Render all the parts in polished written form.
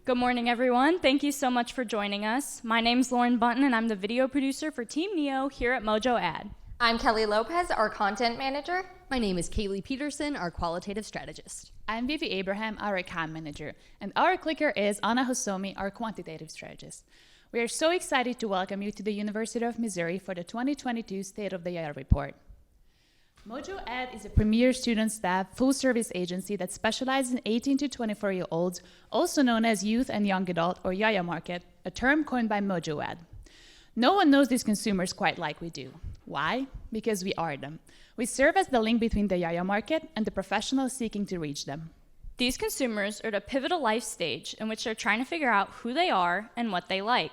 Good morning, everyone. Thank you so much for joining us. My name's Lauren Bunton, and I'm the video producer for Team Neo here at Mojo Ad. I'm Kelly Lopez, our content manager. My name is Kaylee Peterson, our qualitative strategist. I'm Vivi Abraham, our account manager, and our clicker is Anna Hosomi, our quantitative strategist. We are so excited to welcome you to the University of Missouri for the 2022 State of the YAYA report. Mojo Ad is a premier student staff full-service agency that specializes in 18 to 24-year-olds, also known as youth and young adult or YAYA market, a term coined by Mojo Ad. No one knows these consumers quite like we do. Why? Because we are them. We serve as the link between the YAYA market and the professionals seeking to reach them. These consumers are at a pivotal life stage in which they're trying to figure out who they are and what they like.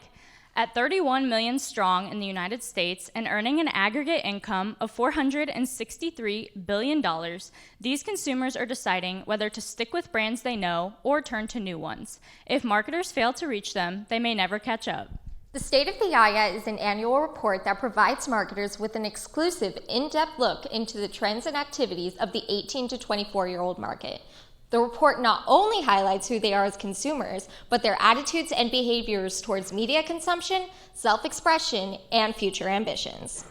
At 31 million strong in the United States and earning an aggregate income of $463 billion, these consumers are deciding whether to stick with brands they know or turn to new ones. If marketers fail to reach them, they may never catch up. The State of the YAYA is an annual report that provides marketers with an exclusive, in-depth look into the trends and activities of the 18 to 24-year-old market. The report not only highlights who they are as consumers, but their attitudes and behaviors towards media consumption, self-expression, and future ambitions.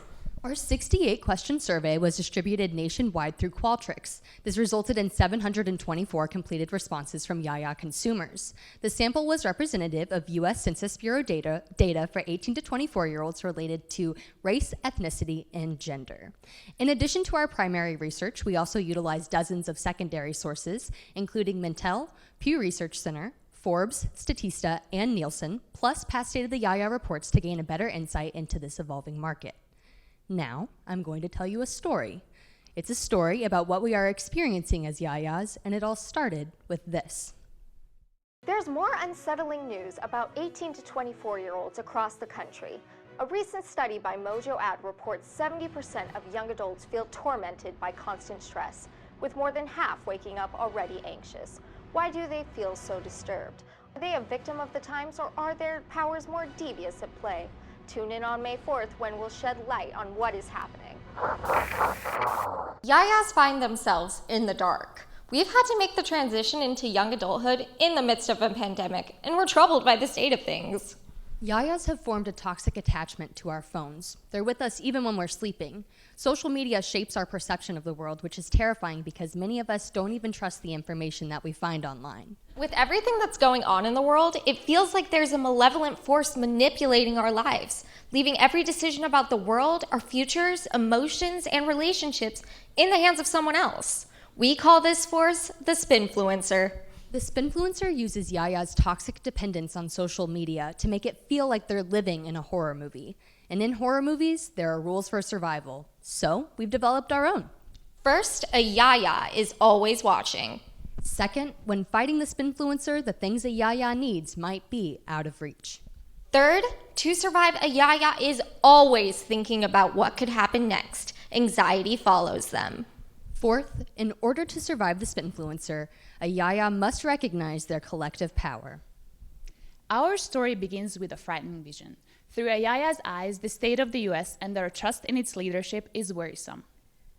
Our 68-question survey was distributed nationwide through Qualtrics. This resulted in 724 completed responses from YAYA consumers. The sample was representative of U.S. Census Bureau data for 18 to 24-year-olds related to race, ethnicity, and gender. In addition to our primary research, we also utilized dozens of secondary sources, including Mintel, Pew Research Center, Forbes, Statista, and Nielsen, plus past State of the YAYA reports to gain a better insight into this evolving market. Now, I'm going to tell you a story. It's a story about what we are experiencing as YAYAs, and it all started with this. There's more unsettling news about 18 to 24-year-olds across the country. A recent study by Mojo Ad reports 70% of young adults feel tormented by constant stress, with more than half waking up already anxious. Why do they feel so disturbed? Are they a victim of the times, or are their powers more devious at play? Tune in on May 4th when we'll shed light on what is happening. YAYAs find themselves in the dark. We've had to make the transition into young adulthood in the midst of a pandemic, and we're troubled by the state of things. YAYAs have formed a toxic attachment to our phones. They're with us even when we're sleeping. Social media shapes our perception of the world, which is terrifying because many of us don't even trust the information that we find online. With everything that's going on in the world, it feels like there's a malevolent force manipulating our lives, leaving every decision about the world, our futures, emotions, and relationships in the hands of someone else. We call this force the spinfluencer. The spinfluencer uses YAYA's toxic dependence on social media to make it feel like they're living in a horror movie. And in horror movies, there are rules for survival. So we've developed our own. First, a YAYA is always watching. Second, when fighting the spinfluencer, the things a YAYA needs might be out of reach. Third, to survive, a YAYA is always thinking about what could happen next. Anxiety follows them. Fourth, in order to survive the spinfluencer, a YAYA must recognize their collective power. Our story begins with a frightening vision. Through a YAYA's eyes, the state of the U.S. and their trust in its leadership is worrisome.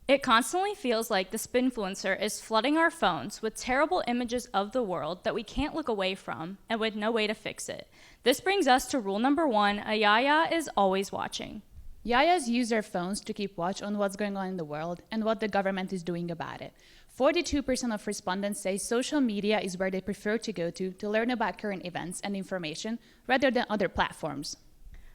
It constantly feels like the spinfluencer is flooding our phones with terrible images of the world that we can't look away from and with no way to fix it. This brings us to rule number 1, a YAYA is always watching. YAYAs use their phones to keep watch on what's going on in the world and what the government is doing about it. 42% of respondents say social media is where they prefer to go to learn about current events and information rather than other platforms.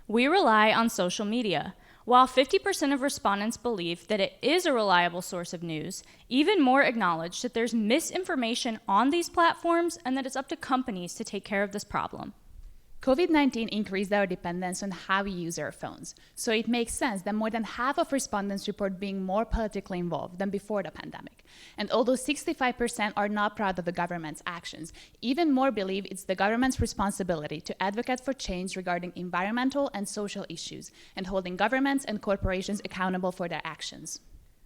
We rely on social media. While 50% of respondents believe that it is a reliable source of news, even more acknowledge that there's misinformation on these platforms and that it's up to companies to take care of this problem. COVID-19 increased our dependence on how we use our phones, so it makes sense that more than half of respondents report being more politically involved than before the pandemic. And although 65% are not proud of the government's actions, even more believe it's the government's responsibility to advocate for change regarding environmental and social issues, and holding governments and corporations accountable for their actions.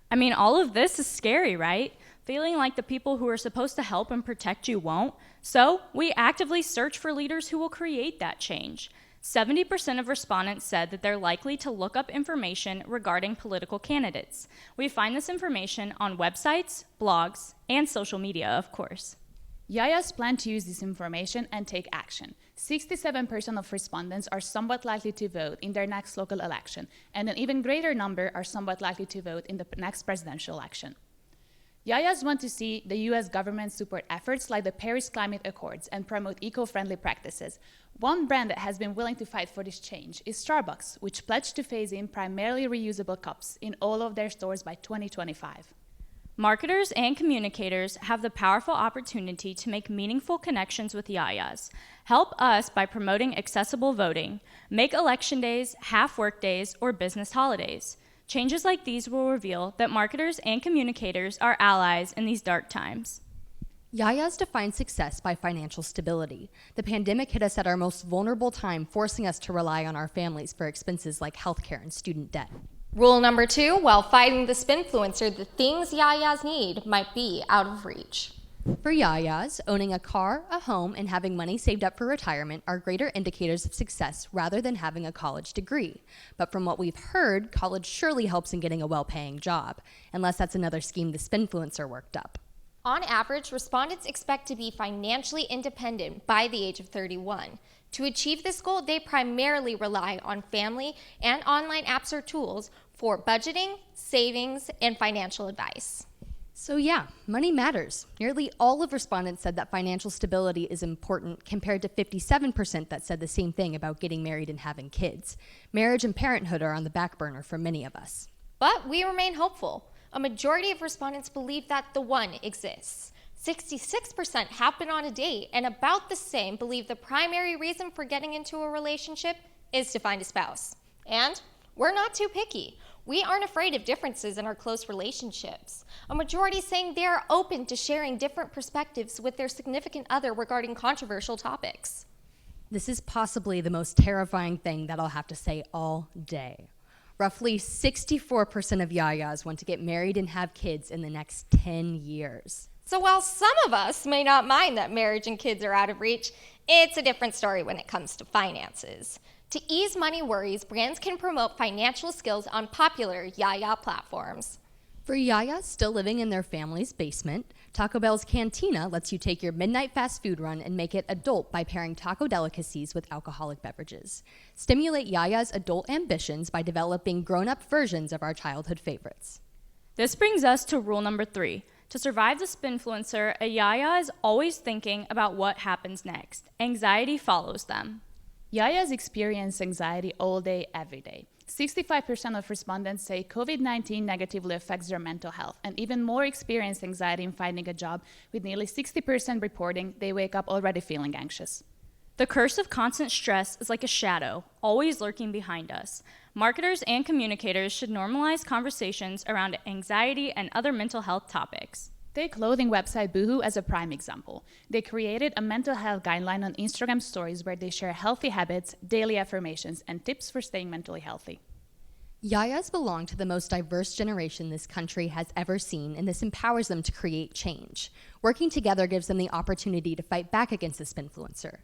I mean, all of this is scary, right? Feeling like the people who are supposed to help and protect you won't. So we actively search for leaders who will create that change. 70% of respondents said that they're likely to look up information regarding political candidates. We find this information on websites, blogs, and social media, of course. YAYAs plan to use this information and take action. 67% of respondents are somewhat likely to vote in their next local election, and an even greater number are somewhat likely to vote in the next presidential election. YAYAs want to see the US government support efforts like the Paris Climate Accords and promote eco-friendly practices. One brand that has been willing to fight for this change is Starbucks, which pledged to phase in primarily reusable cups in all of their stores by 2025. Marketers and communicators have the powerful opportunity to make meaningful connections with YAYAs. Help us by promoting accessible voting. Make election days, half work days, or business holidays. Changes like these will reveal that marketers and communicators are allies in these dark times. YAYAs define success by financial stability. The pandemic hit us at our most vulnerable time, forcing us to rely on our families for expenses like healthcare and student debt. Rule number 2, while fighting the spinfluencer, the things YAYAs need might be out of reach. For YAYAs, owning a car, a home, and having money saved up for retirement are greater indicators of success rather than having a college degree. But from what we've heard, college surely helps in getting a well-paying job, unless that's another scheme the spinfluencer worked up. On average, respondents expect to be financially independent by the age of 31. To achieve this goal, they primarily rely on family and online apps or tools for budgeting, savings, and financial advice. So yeah, money matters. Nearly all of respondents said that financial stability is important, compared to 57% that said the same thing about getting married and having kids. Marriage and parenthood are on the back burner for many of us. But we remain hopeful. A majority of respondents believe that the one exists. 66% have been on a date, and about the same believe the primary reason for getting into a relationship is to find a spouse. And we're not too picky. We aren't afraid of differences in our close relationships. A majority saying they are open to sharing different perspectives with their significant other regarding controversial topics. This is possibly the most terrifying thing that I'll have to say all day. Roughly 64% of YAYAs want to get married and have kids in the next 10 years. So while some of us may not mind that marriage and kids are out of reach, it's a different story when it comes to finances. To ease money worries, brands can promote financial skills on popular YAYA platforms. For YAYAs still living in their family's basement, Taco Bell's Cantina lets you take your midnight fast food run and make it adult by pairing taco delicacies with alcoholic beverages. Stimulate YAYA's adult ambitions by developing grown-up versions of our childhood favorites. This brings us to rule number 3. To survive the spinfluencer, a YAYA is always thinking about what happens next. Anxiety follows them. YAYAs experience anxiety all day, every day. 65% of respondents say COVID-19 negatively affects their mental health, and even more experience anxiety in finding a job, with nearly 60% reporting they wake up already feeling anxious. The curse of constant stress is like a shadow, always lurking behind us. Marketers and communicators should normalize conversations around anxiety and other mental health topics. Take clothing website Boohoo as a prime example. They created a mental health guideline on Instagram stories where they share healthy habits, daily affirmations, and tips for staying mentally healthy. YAYAs belong to the most diverse generation this country has ever seen, and this empowers them to create change. Working together gives them the opportunity to fight back against the spinfluencer.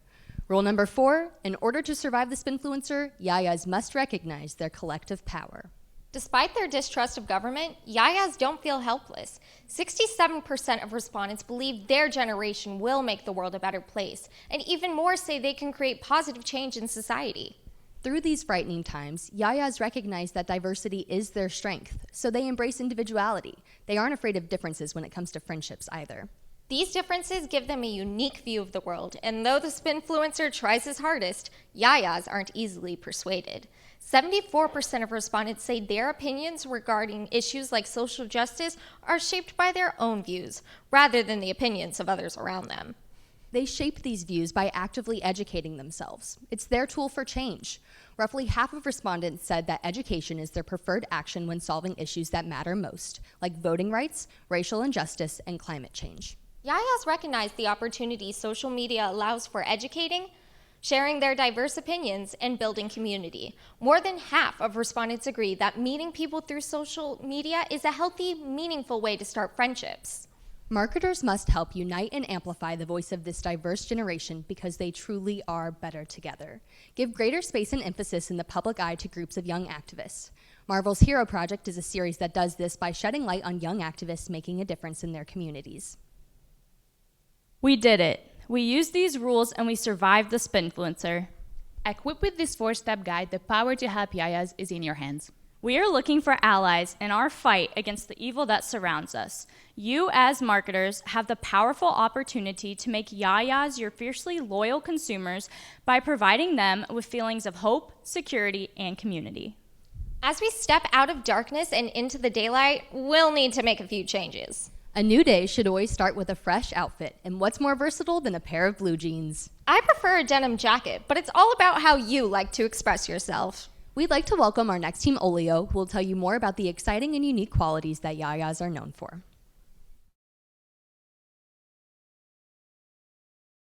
Rule number 4, in order to survive the spinfluencer, YAYAs must recognize their collective power. Despite their distrust of government, YAYAs don't feel helpless. 67% of respondents believe their generation will make the world a better place, and even more say they can create positive change in society. Through these frightening times, YAYAs recognize that diversity is their strength, so they embrace individuality. They aren't afraid of differences when it comes to friendships either. These differences give them a unique view of the world, and though the spinfluencer tries his hardest, YAYAs aren't easily persuaded. 74% of respondents say their opinions regarding issues like social justice are shaped by their own views, rather than the opinions of others around them. They shape these views by actively educating themselves. It's their tool for change. Roughly half of respondents said that education is their preferred action when solving issues that matter most, like voting rights, racial injustice, and climate change. YAYAs recognize the opportunity social media allows for educating, sharing their diverse opinions, and building community. More than half of respondents agree that meeting people through social media is a healthy, meaningful way to start friendships. Marketers must help unite and amplify the voice of this diverse generation because they truly are better together. Give greater space and emphasis in the public eye to groups of young activists. Marvel's Hero Project is a series that does this by shedding light on young activists making a difference in their communities. We did it. We used these rules and we survived the spinfluencer. Equipped with this 4-step guide, the power to help yayas is in your hands. We are looking for allies in our fight against the evil that surrounds us. You, as marketers, have the powerful opportunity to make yayas your fiercely loyal consumers by providing them with feelings of hope, security, and community. As we step out of darkness and into the daylight, we'll need to make a few changes. A new day should always start with a fresh outfit, and what's more versatile than a pair of blue jeans? I prefer a denim jacket, but it's all about how you like to express yourself. We'd like to welcome our next team, Olio, who will tell you more about the exciting and unique qualities that yayas are known for.